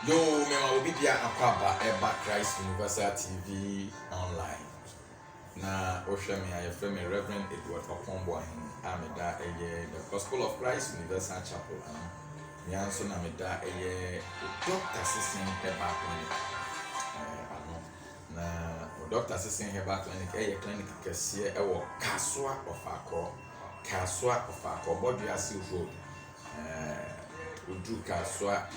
Yo, me ma obi bia akwaba eba Christ Universal TV online. Na ohwe me ayefre me Reverend Edward Okonbo ahen ameda eye the Gospel of Christ Universal Chapel. Me anso na meda eye Dr. Sisen Heba Clinic. Ano na Dr. Sisen Heba Clinic eye clinic kese ewo Kaswa of Akko Boduasi Road. Udu Kaswa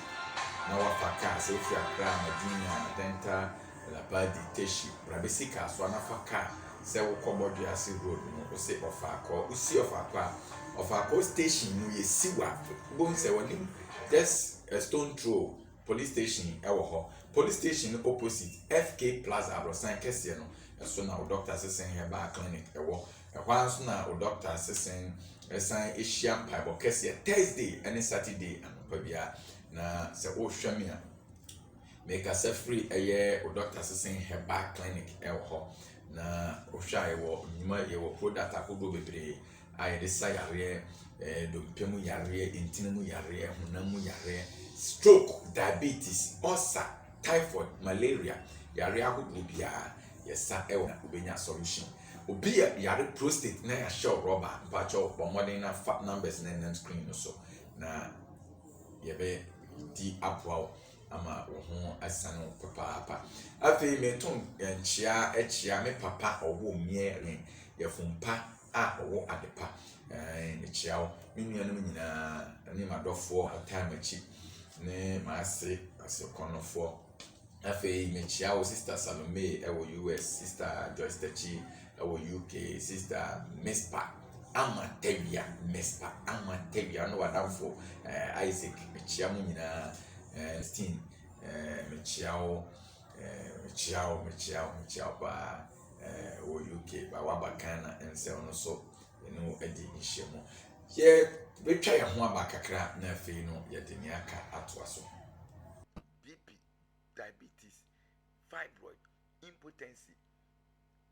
na wafaka se ofi akra Medina Denta Labadi Teshi Rabesi Kaswa na faka se Wokoboduasi Road no se Ofako usi Ofako station no ye siwa bon se wonim just a stone throw police station ewo ho police station opposite FK Plaza Abrosan kese no so na Dr. Sisen Heba Clinic ewo ehwa so na Dr. Sisen esan Asia Bible kese Thursday and Saturday anopa bia na se o hwame a make us free eye Dr. Sisen Heba Clinic ewo na o hwa ewo nyuma ewo product akodo bebre aye de sayare dompemu yare intinamu yare hunamu yare stroke diabetes ulcer typhoid malaria yare akodo bia yesa ewo na obenya solution obi yare prostate na ya show rubber bacho bomodern na numbers na screen no so na yebe di apwa ama wo ho asanu papa afi meton enchia me papa owo miere yefumpa a owo adepa enchia wo menuanum nyina ne madofo time achi ne maase asekonofo afi mechia wo sister Salome ewo US sister Joyce Techi ewo UK sister Mespa Amatevia no wadamfo Isaac mechia mu nyina Stein mechia ba wo UK ba wabakana ense ono so eno edi nhyiemu ye betwa ye ho abakakra na afei no ye de ne aka atoa so BP, diabetes, fibroid, impotency,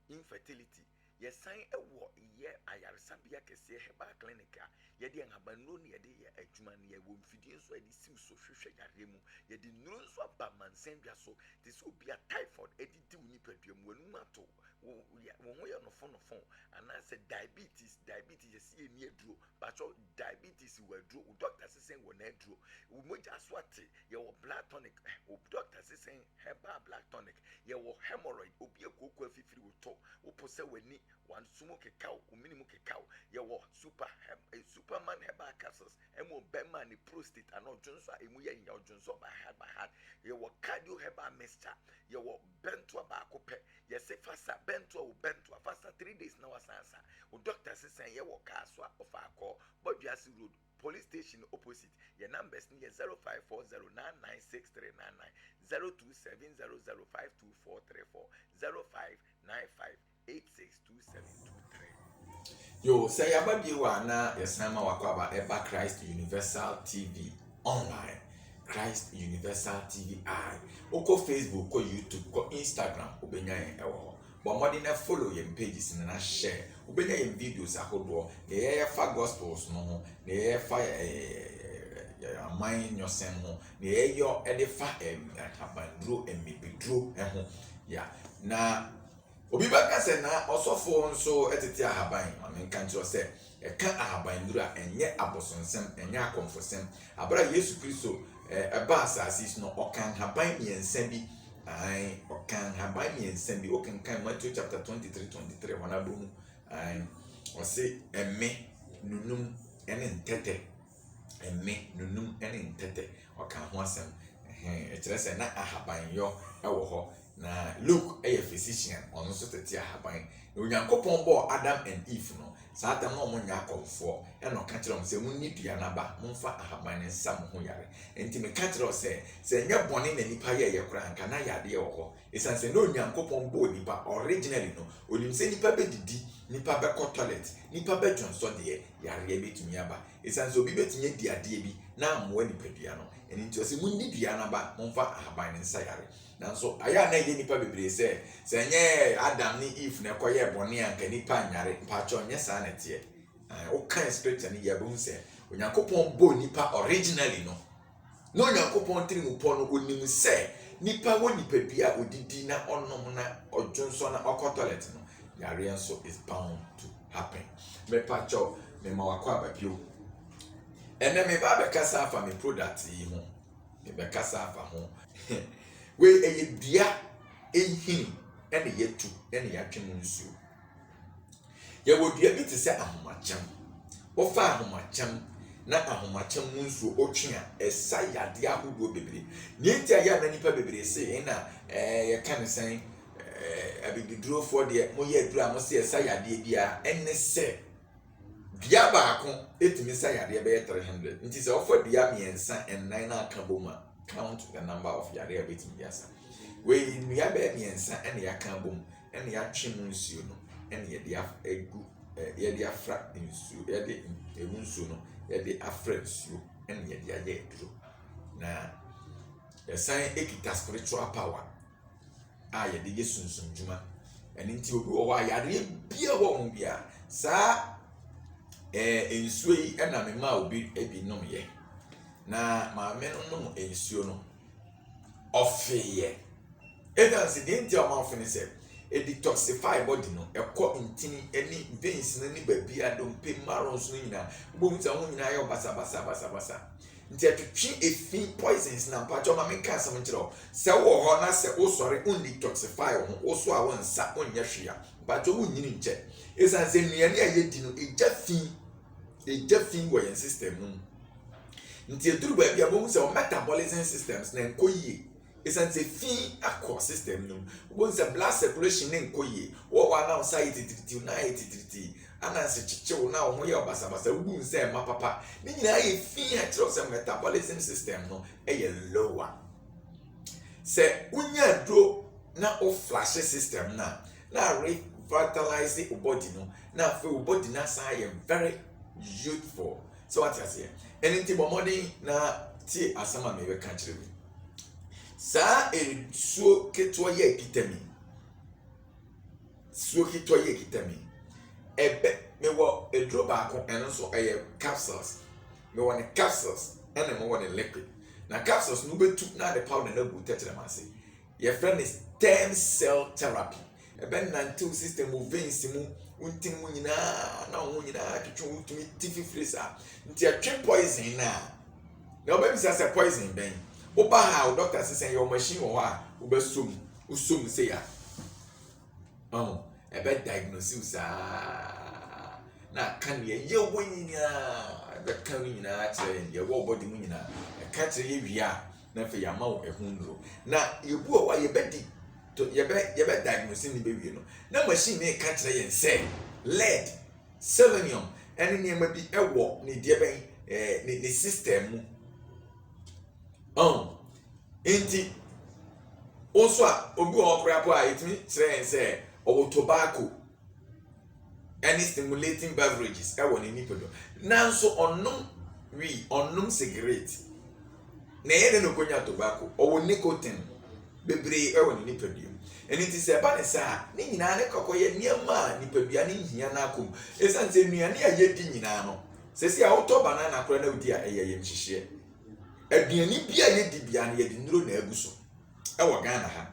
infertility. Yes, sign a war ye ayarsabia kese Heba Clinic. Yedi anhabano ni yedi ye adwuma ni ye wo mfidie so edi sim so hwehwe yare mu yedi nuru so aba mansendua so te so bi a typhoid edi di uni padua mu anu mato wo ho ye no fon ana se diabetes yes ye ni aduro bacho diabetes wo aduro Dr. Sisen wo na aduro wo moja so ate ye wo blood tonic Dr. Sisen Heba blood tonic ye wo hemorrhoid obi ekoko afifiri wo to wo pose wani wan sumo kekao minimum kekao ye wo Superman Heba capsules emo bema ni prostate ano jonso emu ye nya jonso ba had ye wo cardio Heba mixture ye wo bento ba akopɛ ye se fasa bento fasa 3 days na wasansa o Dr. Sisen ye wo Kaswa of Akko Boduasi Road police station opposite your numbers near 0540996399 0270052434 0595862723. Yo, say ababiewa na yesama wakwaba eba Christ Universal TV online. Christ Universal TV I. Oko Facebook, ko YouTube, ko Instagram, obenya yen ewo. But more than follow your pages and share. Obenya yen videos ahodo. Ne fa gospels no ho. Ne fa mind yourself ho. Ne yo edefa abandro emibidro ho. Ya. Na obi baka se na osofo nso etete ahaban ma menka ntiro se eka ahaban duru a enye abosonsem enye akomfosem abra Yesu Kristo eba asase no okan haban miensa bi okan haban miensa bi okan Matthew chapter 23 wana bomu o se emme nunum ene ntete emme nunum ene ntete okan ho asem kire se na ahaban yo ewo ho na Luke physician ono so tete ahaban onyankopon bo Adam and Eve no saata no mo nya akomfo e no ka kire mo se munni dua na ba momfa ahaban ne nsam ho yare enti me ka kire se nya bone na nipa ye kura anka na yade ye ho esan se no onyankopon bo nipa originally no onim se nipa be didi nipa be ko toilet nipa be jonso de yare ye betumi aba esan se obi betinye di ade bi na amwa nipa dua no enti o se munni dua na ba momfa ahaban ne nsa yare nanso aya na ye nipa bebre se nye Adam ni Eve na koye bone anka nipa nyare mpacho nye sa na tie o kan scripture ni ye bo se onyankopon bo nipa originally no no Nyankopɔn tiri mu pɔ no onim sɛ nipa wo nipadua odidi na onom na odwonso na okɔ toilet no yare nso is bound to happen. Me pacho me ma wakɔ abapio ene me ba bekasa afa me product yi ho me bekasa afa ho we eyedua ehini ene yetu ene yatwe mu nsuo ye wodua bi te sɛ ahomachem wo fa ahomachem na ahomachem mu nsuo otwe a esa yade ahodo bebre nienti aya na nipa bebre se na ye kan sen abidudurofo de mo ye adura mo se esa yade bia ene se dua baako etimi sa yade be 300 nti se ofo dua miensa ennan na aka boma count the number of yade betimi yasa we nua be miensa ene ya kan bom ene ya twe mu nsuo no ene ye de egu ye de afra nsuo ye de egu nsuo no ye de afra nsuo ene ye de aye duro na esan ekita spiritual power a ye de yesunsun djuma ene nti obi o wa yade bia wo mu bia sa ensuo yi ena me ma obi ebi nom ye na ma me nom ensuo no ofeye edanse de nti o ma ofene se e detoxify body no ekọ ntini eni veins na ni babi adom pe marrows no nyina ubom ta ho nyina ayo basa nti atwetwe efi poisons na mpacho ma me ka asem nkyerɛ se wo ho na se wo sɔre un detoxify ho wo so a wo nsa onyɛ hwea mpacho wo nyini nkyɛ esan se nnuane a yedi no eja fi wo yen system no nti eduru ba bia bo se o metabolism systems na enkoyie esan se fi akọ system no wo se blood circulation na enkoyie wo wa na say titiriti na titiriti ana se chichewo na wo ye obasa wo nse ma papa ni nyina ye fi a kire se metabolism system no ye lower se unya dro na o flash system na revitalize the body no na fe o body na say very youthful so what you say anything modern na ti asama me we kan kire sa suo keto ye kitami ebe me wo edro baako eno so capsules me wo ne capsules ene me wo ne liquid na capsules no betu na the powder na bu tetere mase your friend is stem cell therapy ebe nantil system of veins mu untin mu nyina na ho nyina twetwe utumi tififiri sa nti atwe poison na obabi say poison ben oba ha doctor say your machine wo ha obasum usum say ya ebe diagnose na kan ye wo nyina be kan nyina kire ye wo body mu nyina ka kire ye wia na fe ya ma wo ehunro na yebu o wa ye bedi to ye be diagnose ni be wie no na machine ne ka kire ye say lead selenium ene ne ma bi ewo ne die ben ne system mu enti also obi o okra po a itimi kire say or tobacco any stimulating beverages e won ni pedo nanso onum cigarette na ye no konya tobacco or nicotine bebre e won ni pedo eni ti se ba ne sa ni nyina ne kokoye niam ni pedua ni hia na akom esan se nuane a ye di nyina no se se a auto banana kora na udi a ye mhihye aduani bia ye di bia na ye di nuro na aguso e wo Ghana ha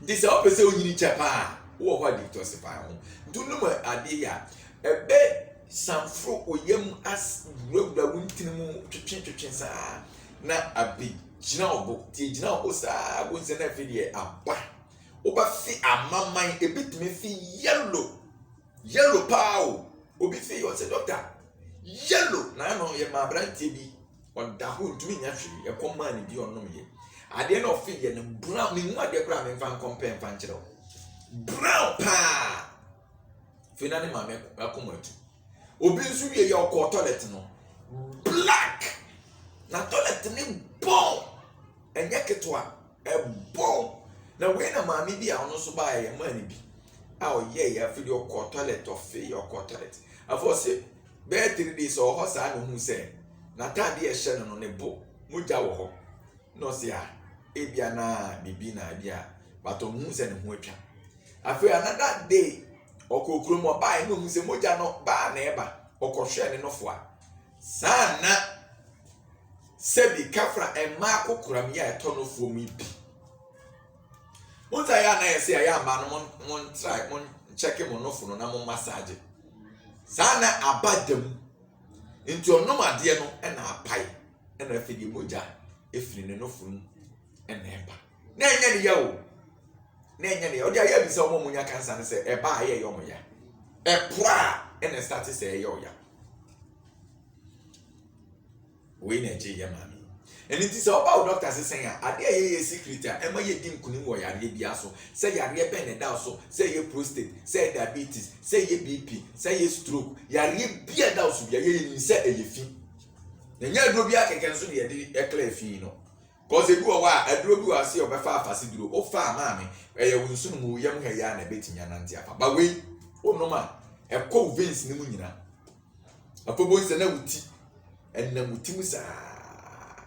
this opposite onyini chepa wo ho detoxify ho dunum ade ya ebe samfro oyam as regular wuntinmu twetwe sa na abi gina obo ti gina obo sa go nse na fi de aba oba fi amaman ebitime fi yellow pow obi fi yo se doctor yellow na no ye ma brantie bi on da ho ntumi nya hwe e koma ni bi onom ye ade na ofi ye no brown ni nwa de kra me fan compare fan kire brown pa fina ni ma me akomatu obi nsu wie ye okọ toilet no black na toilet ni bon enye ketwa e bon na we na ma mi bi a ono so ba ye ma ni bi a o ye ya fi de okọ toilet ofi ye okọ toilet afo se be 3 days o ho sa no hu se na tade e hye no ne bo muja wo ho no se a ebia na bibi na bia but hu se ne hu atwa afi another day okokuro mo ba no hu se moja no ba na eba okohwe ne no fo a sana sebi kafra ema kokura me ya eto no fo mi bi unta ya na yesi ya amba no mon try mon check mo no fo no na mon massage sana abadam into onom ade no na apai na afidi moja efiri ne no fo no na eba na enya ne ya o na enya ne ya odi aya bi se omo munya kansa ne se eba aye ye omo ya epra na start se ye o ya we na je ya mami eni ti se oba doctor se sen ya ade ye secret a ema ye dim kunim wo yare bia so se yare ben ne da so se ye prostate se diabetes se ye bp se ye stroke yare bia da so bia ye ni se eye fi na nya aduro bia keke so de ye de ekla fi no cause ebi wo wa aduro bi wa se obefa afase duro o fa maami eye wonsu mu yam ha ya na betinya na ntia fa ba we onoma ekọ veins ni mu nyina afobo nse na wuti enna mutim saa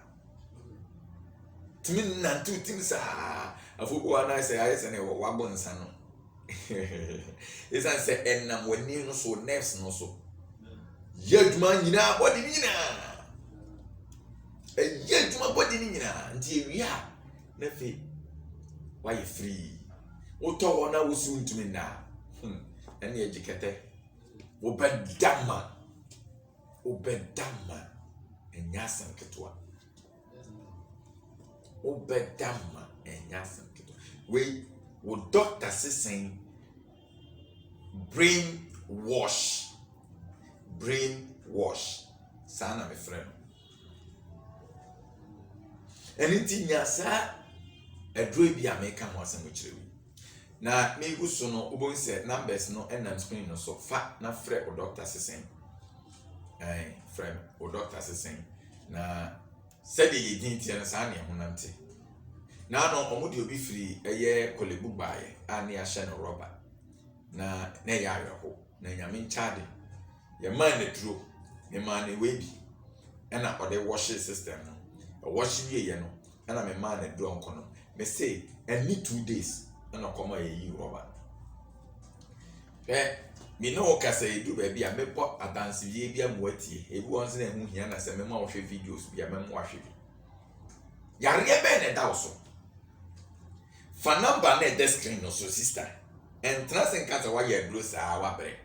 timi na ntu tim saa afobo ana se aye se ne wa bonsa no esan se enna wani no so nerves no so yaduma nyina body nyina yaduma body nyina nti ewia na fe why free oto wona wosu ntumi na ene ejikete obedama enyasam ketwa obedama enyasam ketwa we wo doctor sisen brain wash sana me friend enti nyasa adro bi ameka ho asem kirewi na me guso no obonse numbers no enam screen no so fa na frɛ o doctor sisen friend o doctor sisen na sɛde yɛ din tie no saa ne honamte na no ɔmo de obi firi ɛyɛ kolebu baaye a ne ahyɛ no rubber na yɛ ayɔho na nyame nchade yɛ man na duro me man na webi ɛna ɔde washing system no wash wie yɛ no ɛna me man na duro nko no me say any 2 days ɛna kɔma yɛ yi rubber me no kasa edu ba bia mebɔ adanse wie bia moatie ebi won se na hu hia na se me ma wo hwɛ videos bia me mo ahwɛ bi yare be na da so fa number na the screen no so sister entrance nkata wa ya duro saa wa bre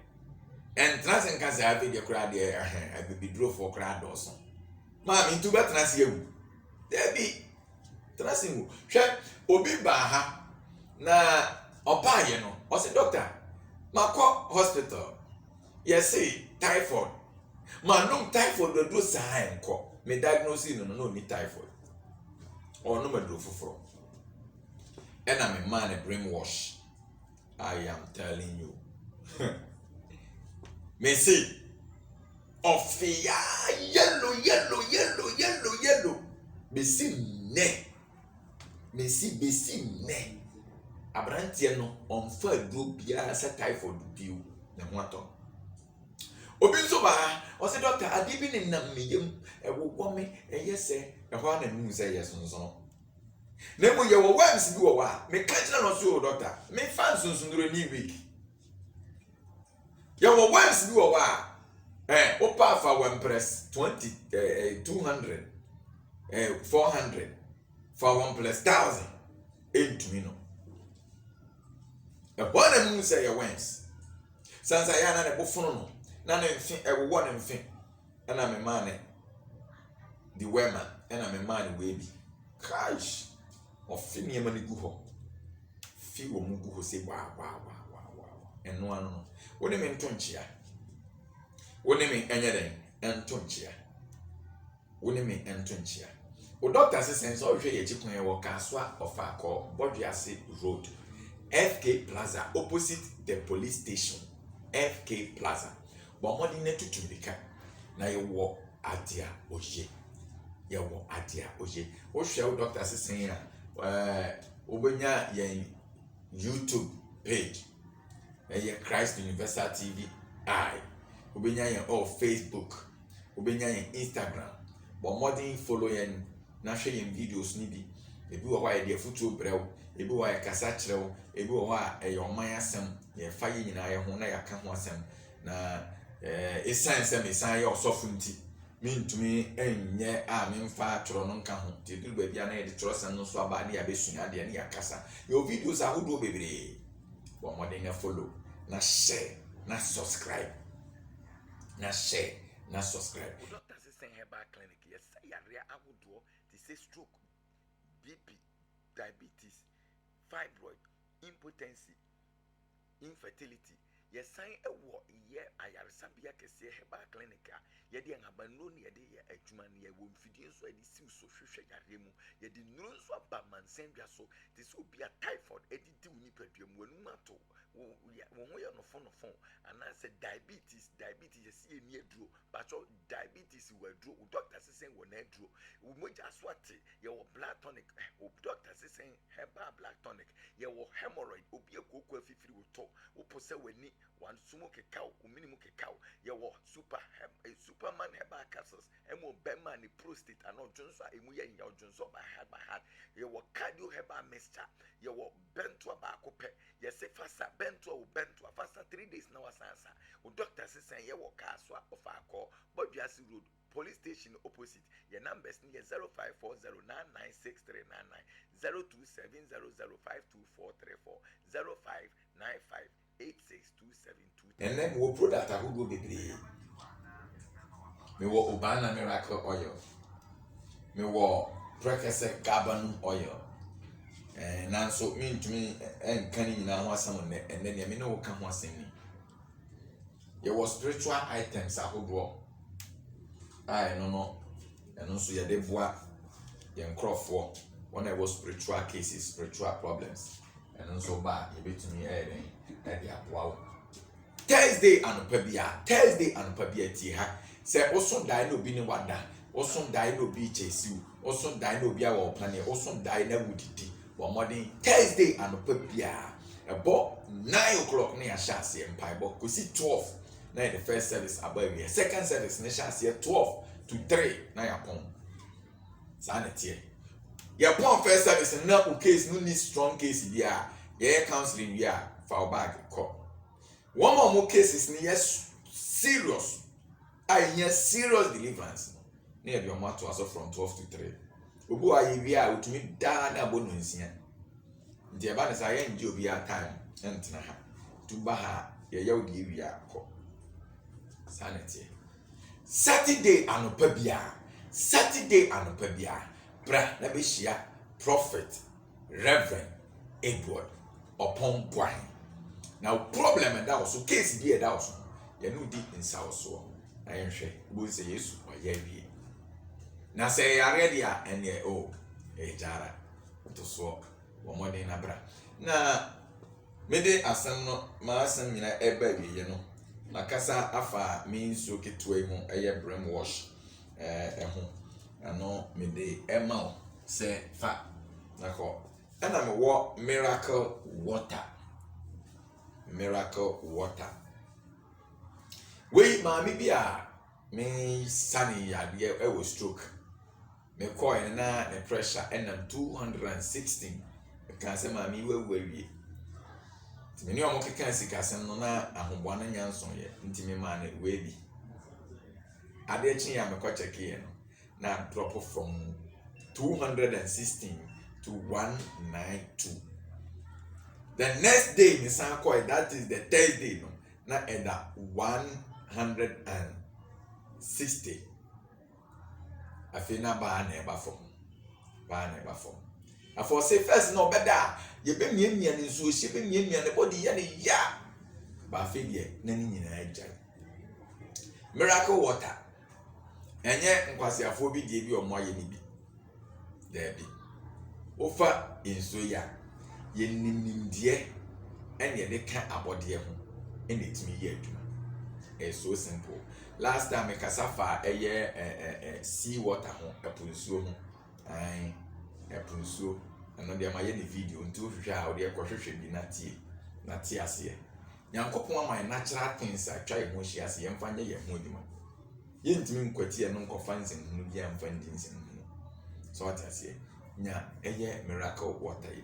entrance nkata ya video kra de abibi duro for kra do so ma mi tu betra se ewu debi tracing mu hwɛ obi ba ha na opa ye no o se doctor Mako hospital. Yes, typhoid. Manum typhoid do saa enko. Me diagnose no ni typhoid. Or no me do fufuro. And I'm a man a brainwash. I am telling you. Me see. Ofia yellow. Me see ne. Abrantie no onfa aduro bia sa typhoid biu na ho ato obi nso ba o se doctor ade bi ne nam meyem ewo me eyese ehwa na nu se yesonso na mo ye wo worms bi wo wa me ka kira no so doctor me fan sunsunduro ni week ye wo worms bi wo wa opa fa one press 20 200 400 for 1 plus 1000 into me no a bona mu say your wins sansa ya na ne bofuno no na ne mfi ewo ne mfi na me man the woman na me man we bi crash ofi ne ma ne gu ho fi wo mu gu ho say wa eno anu no woni me ntonchia woni me enyeden entonchia woni me entonchia o doctor say sense o hwe ye chikun e wo kaswa of akọ Boduase road FK Plaza opposite the police station FK Plaza but more than to bika na ye wo adia oje o hwe doctor say ya obenya ye YouTube page ye Christ Universal TV obenya ye Facebook obenya ye Instagram but more than follow ye na hwe ye videos ni bi ebi wo wa ye de futuo brew ebi wa ya kasa kyerɛw ebi wa ɔman asɛm ye fa ye nyina ye ho na ya ka ho asɛm na esan sɛ me san ye ɔsɔfo nti mentumi enye a memfa atworo no nka ho te duru baabi a na yɛde twerɛ sɛm no so aba ne yɛabɛsua adeɛ ne yɛakasa yɛwɔ videos ahodoɔ bebree bɔ mmɔden na follow na share na subscribe na share na subscribe. Dr. Sisen Herbal Clinic, yes, yare ahodoɔ te sɛ stroke, BP, diabetes, fibroid, impotency, infertility. Yɛsan ɛwɔ yɛ ayaresabea kɛseɛ Herbal Clinic a yɛde ahabanuro ne yɛde yɛ adwuma ne yɛwɔ mfidie nso a yɛde siw so hwehwɛ yareɛ mu yɛde nnuro nso aba mansɛndwa so te sɛ obi a typhoid ɛdidi wo nipadua mu w'anum ato wo ho yɛ nofo anaasɛ diabetes yɛsi yɛ ni aduro batwɔ diabetes wɔ aduro wo Dr. Sisen wɔ n'aduro wo mogya so ate yɛwɔ blood tonic wo Dr. Sisen Herbal blood tonic yɛwɔ hemorrhoid obi akoko afifiri wo tɔ wo po sɛ w'ani wansumo kekaw uminimu kekaw yɛwɔ superman herbal capsules ɛmo bɛma ne prostate ano dwonso a emu yɛ nya dwonso ba hard yɛwɔ cardio herbal mixture yɛwɔ bento baako pɛ yɛse fasa bento wo bento fasa 3 days na wasansa wo Dr. Sisen yɛwɔ kaso a ofa akɔ Boduasi road police station opposite your numbers near 0540996399 0270052434 0595862722. And then we'll product ahodoɔ bebree. Mewɔ Obana Miracle Oil. Mewɔ Prekese Gabanum Oil. Nanso mentumi ɛnka ne nyinaa ho asɛm nnɛ ɛnɛ nea me ne wo ka ho asɛm ni. Yɛwɔ spiritual items ahodoɔ a ɛno nso yɛde boa yɛn nkurɔfoɔ wɔn a ɛwɔ spiritual cases, spiritual problems ɛno nso ba yɛbɛtumi ɛde aboa wo. Thursday anɔpa bia tie ha sɛ woso dae na obi ne wada woso dae na obi kyɛsiw woso dae na obi a wɔ plane woso dae na wodidi wɔ mmɔden Thursday anɔpa bia ɛbɔ 9 o'clock na yɛahyɛ aseɛ mpaebɔ kɔsi 12 na yɛde first service aba awie second service ne hyɛ aseɛ 12 to 3 na yɛapɔn saa na teɛ yɛpɔn first service na o case no need strong case bi a yɛyɛ counseling wi a fa wo bag kɔ wɔn a wɔn cases ni yɛ serious a yɛ serious deliverance na yɛde wɔn ato aso from 12 to 3 obi a yɛ wi a otumi daa na abɔ no nsia nti ɛba ne saa yɛn gye obi a time ɛntena ha tuba ha yɛyɛ wo deɛ wi a kɔ saa na teɛ Saturday anɔpa bia bra na bɛhyia prophet reverend Edward ɔpɔn boahe na problem ɛda wo so case bi ɛda wo so yɛne di nsa wo so na yɛnhwɛ bo sɛ Yesu ɔyɛ awie na sɛ yare dia ɛne ɛgyara to so wɔ mmɔden na bra na mede asɛm no ma asɛm nyina ɛba awie no makasa afa me nsuo ketewa yi ho ɛyɛ brainwash ɛho ano mede ɛma wo sɛ fa na kɔ ɛna mewɔ miracle water wei maame bi a me sane yadeɛ ɛwɔ stroke me kɔɛ na ne pressure ɛnam 216 ka sɛ maame yi wawu awie mene ɔmo keka sikasɛm no na ahoboa no nyanso yɛ nti me ma ne wei bi adeɛ kye ya mekɔ check yɛ no na drop from 216 to 192 the next day me san kɔ that is the Thursday no na ɛda 160 afei na baa na ɛba fam afɔ say first no bɛda yɛbɛmiamia ne nsuo hyɛ bɛmiamia ne body yɛ ne ya ba afei deɛ na ne nyinaa agyae miracle water ɛnyɛ nkwasiafoɔ bi deɛ bi ɔmo ayɛ ne bi daabi ofa nsuo ya yɛnimdeɛ ɛne yɛde ka abɔdeɛ ho ɛna etimi yɛ adwuma so simple last time kasa fa ɛyɛ sea water ho ɛpo nsuo ho ɛpo nsuo ɛno deɛ ma yɛ ne video nti ohwehwɛ a ɔde ɛkɔhwehwɛ bi na tie aseɛ nyankopɔn ama natural things atwa yɛn ho hyia ase yɛmfa nyɛ yɛn ho adwuma yɛntimi nkwati ɛno nkɔfa nsɛnhunu bi amfa ndi nsɛnhunu so ɔte aseɛ nya ɛyɛ miracle water yi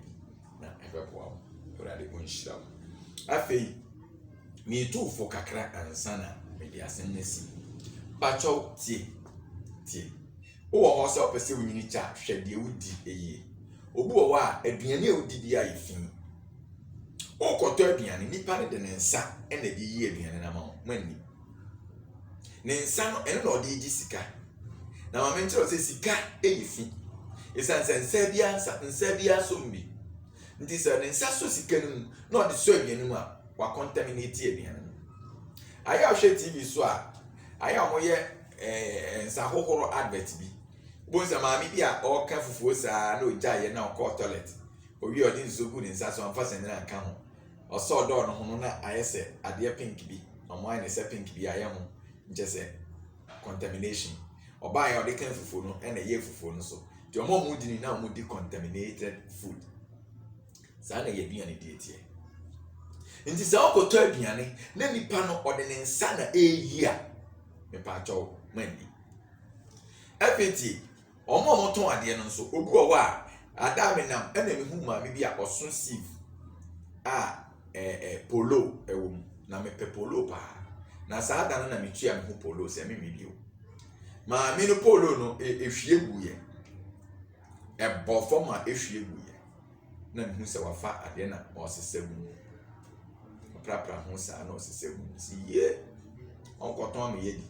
na ɛbɛboa wo ɔrade ho nhyira wo afei meetufo kakra ansa na mede asɛm no si bakyɛw tie tie wo ho so pese wonyini cha hwe de wudi eye obu wo a aduane a wudi bi aye fin o koto aduane nipa ne de ne nsa e na de yi aduane na ma wo mani ne nsa no ene na o de gi sika na ma mentro se sika eye fin esanse nsa bia so mbi nti se ne nsa so sika no na o de so aduane mu a wa contaminate aduane no aya hwe TV so a aya mo ye nsa hohoro advert bi bonsa maami bi a o ka fufuo saa na o jaye na o ko toilet o wi o di nsogu ne nsa so amfa se na nka ho o so do no ho na ayese ade pink bi omo ay ne se pink bi aye ho nje se contamination oba ya o de kan fufuo no e na ye fufuo no so ti omo mu di ni na omo di contaminated food saa na ye duane di etie nti se o ko to aduane na nipa no o de ne nsa na eyi a me pa cho mandi afeti omo ton ade no nso ogu owo a adame nam ena me hu ma me bi a oso sieve a polo ewo na me pe polo pa na saa da na me tua me hu polo se me bio ma me no polo no ehwie guye bofo ma ehwie guye na me hu se wafa ade na osesegu prapra hu sa na osesegu si ye onko ton me yedi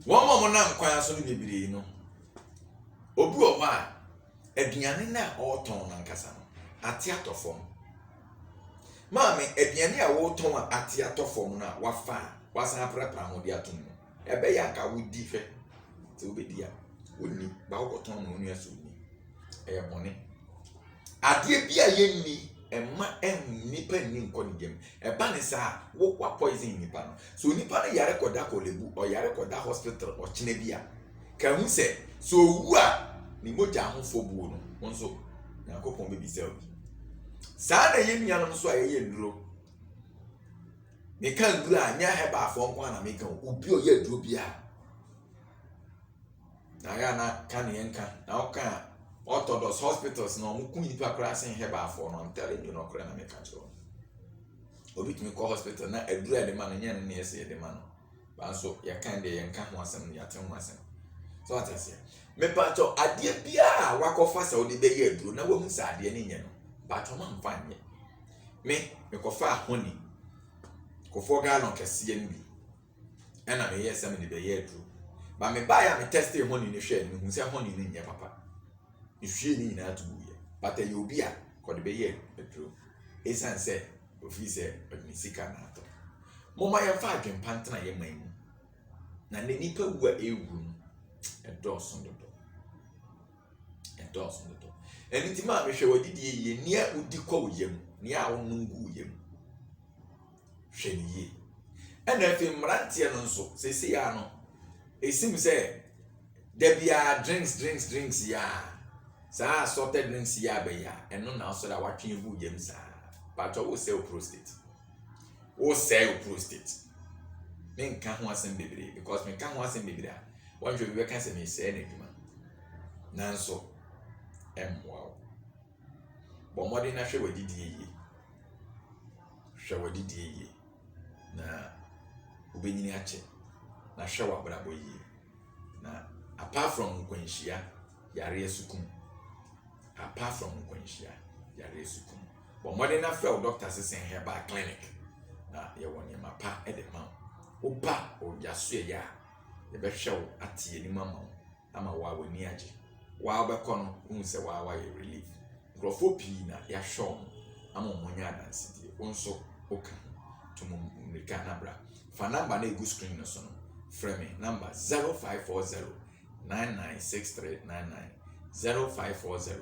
wọ́n mọ̀ na nkwan so no bebiri no obi o ma aduane na o ton na nkasa no ate atofom maame aduane a wo ton a ate atofom na wafa wasan prapra ho de atom no ebe ya ka wodi hwe te obedi a woni ba wo ton no onu aso ni e bone ade bia ye ni emma nipa ni nkonigem eba ne sa wo kwa poison nipa no so nipa no yare koda kolebu o yare koda hospital o chine bia ka hu se so wu a ni moja ho fobu no wonso na kopon bebi se obi sa na ye nua no so aye nduro me kan nduro anya heba afo nko na me kan obi o ye nduro bia na ya na kan ye nka na o kan Orthodox hospitals no mu kuni pa crashing heba afọ no I'm telling you no kra na me ka cho obi tumi call hospital na adura de man nya ne ese de man ba so ya kan de ye nka ho asem ya te ho asem so atase me pa cho ade bia wakofa sa odi be ye aduro na wo hu sa ade ne nye no ba to man fa nye me kofa honi kofo ga no kese ye nbi ena me ye sem de be ye aduro ba me ba ya me test honi ne hwe ne hu se honi ne nye papa ihwie ni na atubuye but you obi a kode be ye petro esan se ofi se odnisika na ato moma ye fa adwen pantana ye man mu na ne nipa wu a ewu edoso dodo eni ti ma me hwe wodidi ye nia udi kwa yem nia wonungu yem hwe ni ye ena efi mrantie no nso sesi ya no esim se debia drinks ya sa sorted drinks ya be ya eno na so da watwe hu yem sa but wo sell prostate me nka ho asem bebre because me nka ho asem bebre a wan hwe be ka se me se na adwuma nanso emwa bo modi na hwe wadidi ye na obenyini ache na hwe wa brabo ye na apart from kwenhia yare esukum apart from kwenhia yare esukum bo modi na fell doctor sesen herbal clinic na ye woni mapa e de ma oba o yaso ya ye be hwe atie ni mama ama wa woni age wa be kono unse wa ye relief grofopi na ya show ama omonya dance die onso oka tumu mrika bra fa number na egu screen no so no frame number 0540 996399 0540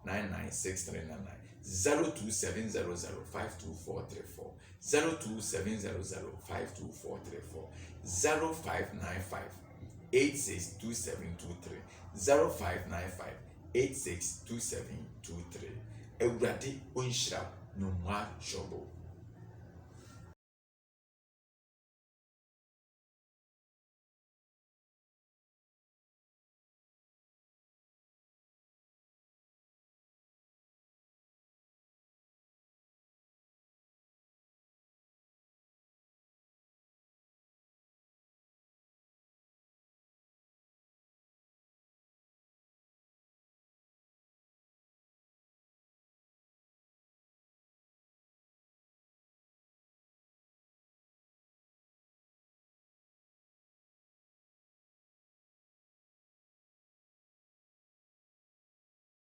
996399 02700524434 02700524434 0595 862723 0595 862723 Ewurade onhyira no mwa jobo